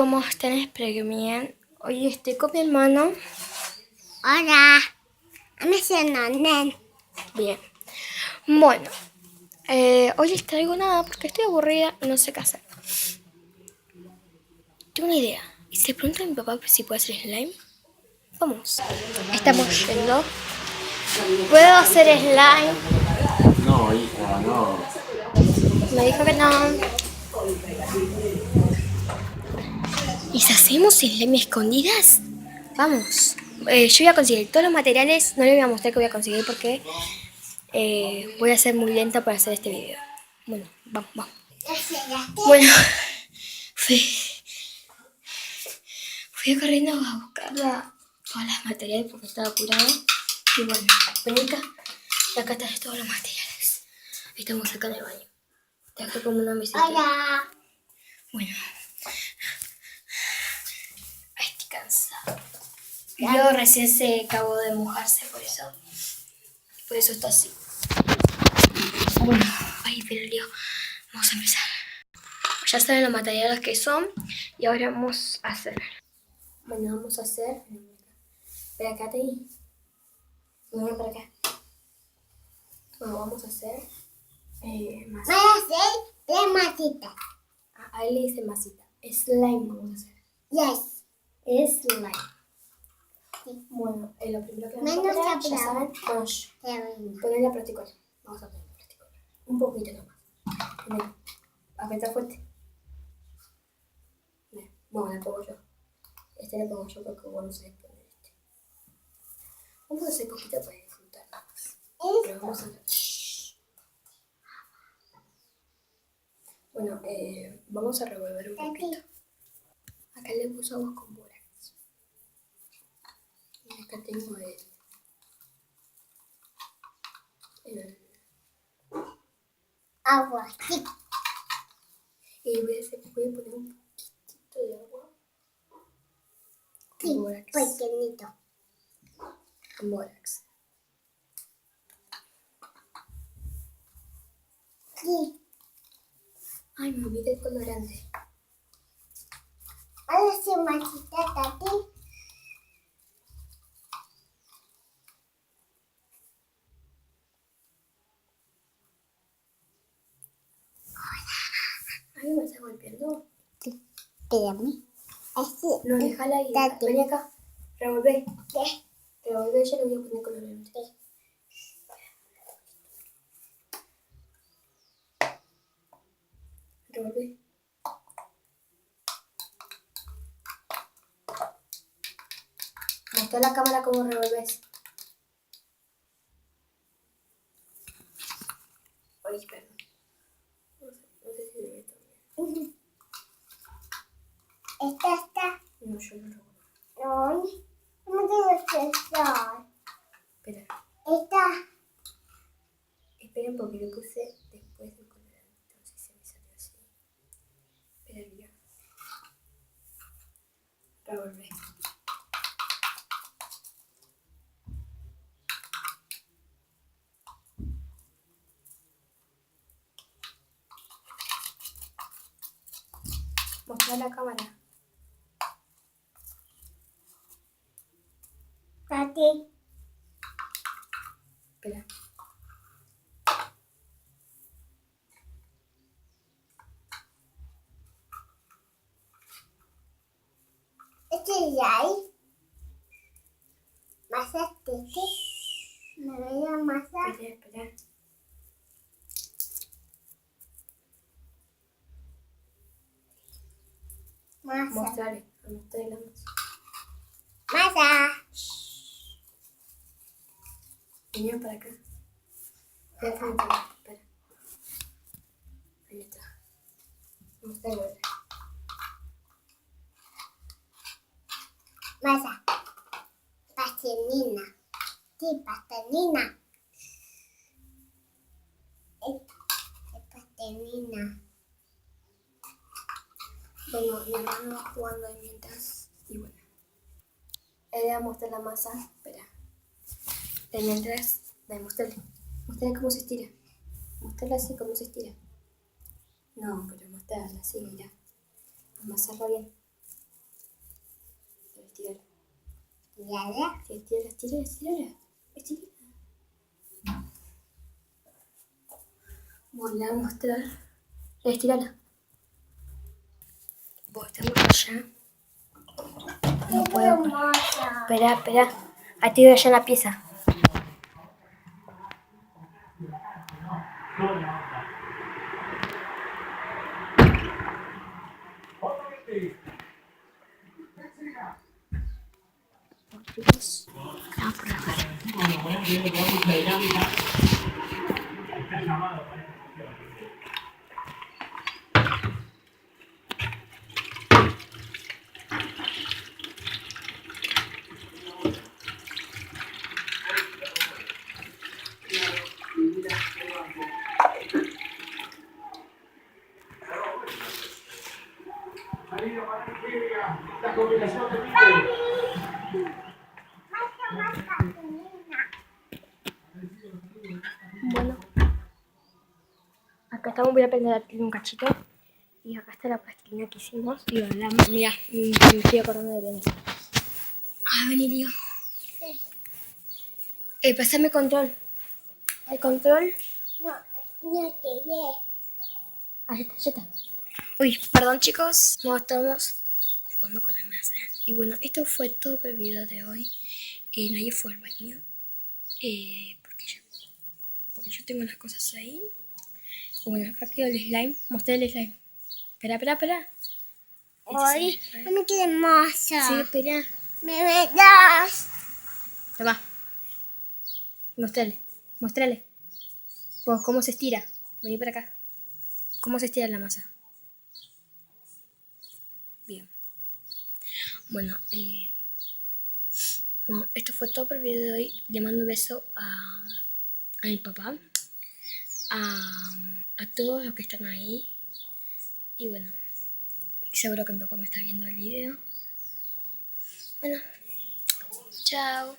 ¿Cómo están? Espero que bien. Hoy estoy con mi hermano. Hola, me nen. Bien. Bueno, hoy les traigo nada porque estoy aburrida y no sé qué hacer. Tengo una idea. ¿Y si le pregunto a mi papá si puede hacer slime? Vamos. Estamos yendo. ¿Puedo hacer slime? No, hija, no. Me dijo que no. ¿Y si hacemos slime escondidas? Vamos. Yo voy a conseguir todos los materiales. No les voy a mostrar que voy a conseguir porque voy a ser muy lenta para hacer este video. Bueno, vamos. Bueno, fui corriendo a buscar todas las materiales porque estaba apurada. Y bueno, ven acá. Y acá están todos los materiales. Estamos acá en el baño. Te dejo como una mesita. Hola. Bueno. Ay, estoy cansada. Yo recién se acabó de mojarse, por eso está así. Bueno, ay, pero lío. Vamos a empezar. Ya saben los materiales que son y ahora vamos a hacer. Bueno, vamos a hacer. Espera acá, Tei. Venga para acá. Bueno, vamos a hacer masita. Voy a hacer tres masitas. A él le dice masita. Slime vamos a hacer. Yes. Slime. Sí. Bueno, lo primero que Menos vamos a hacer, ya aplauso. saben, ponerle a practicar. Vamos a poner a practicar. Un poquito nomás. Mira, apretar fuerte. Mira, bueno, le pongo yo. Este le pongo yo porque vos no sabés poner este. Vamos a hacer poquito para disfrutar nada más. Pero vamos a ver. Bueno, vamos a revolver un poquito. Acá le puse agua con bórax. Y acá tengo el Agua. Sí. y voy a poner un poquitito de agua Sí. con bórax. Pequeñito. Con bórax. Sí. Ay, me olvidé el colorante. Ahora sí, masita, Tati. Ay, me está golpeando. Sí. Espérame. Así. No, déjala ahí. Tati. Vení acá. Revolvé. ¿Qué? Revolvé, yo le voy a poner colorante. Sí. Revolvé. Mostrá a la cámara cómo revolvés. Ay, perdón. No sé si se ve también. Esta está. No, yo no revuelvo. No. No tengo que estar. Espera. Esta. Esperen porque lo puse después del colorante. Entonces se me salió así. Esperen, mira. Revolvé. Mostrá a la cámara. Tati. Espera. Este es ahí. Masa tete. Me voy a masa. Espera. Masa. Mostraré la masa. Masa. Venía para acá. Déjame para acá. Espera. Ahí está. Mostrarlo. Masa. Pastelina. Sí, pastelina. Es pastelina. Bueno, mi hermano va jugando ahí mientras. Y bueno. Él le va a mostrar la masa. Espera. De mientras. Mostrarle. Mostrarle cómo se estira. Mostrarle así cómo se estira. No, pero mostrarle así, mira. Amasarlo bien. Estírala. ¿Ya? Sí, estírala. Bueno, le voy a mostrar. Estírala. Vos estamos allá. No puedo. Hermosa. Espera. Ahí te veo allá en la pieza. Chicos, vamos por acá. La combinación de Mickey. Bueno, acá estamos, voy a prender un cachito. Y acá está la plastilina que hicimos. Y bueno, mira, me estoy acordando de Daniel. Ah, vení, Lío. Pasame control. ¿El control? No te ve. Ah, ya está. Uy, perdón chicos, no estamos jugando con la masa. Y bueno, esto fue todo por el video de hoy. Nadie fue al baño. Porque yo tengo las cosas ahí. Y bueno, acá quedó el slime. Mostré el slime. Espera. Hoy me quedé hermosa. Sí, espera. Me das. Toma. Mostrale. Pues, ¿cómo se estira? Vení para acá. ¿Cómo se estira la masa? Bien. Bueno, esto fue todo por el video de hoy. Le mando un beso a mi papá, a todos los que están ahí. Y bueno, seguro que mi papá me está viendo el video. Bueno, chao.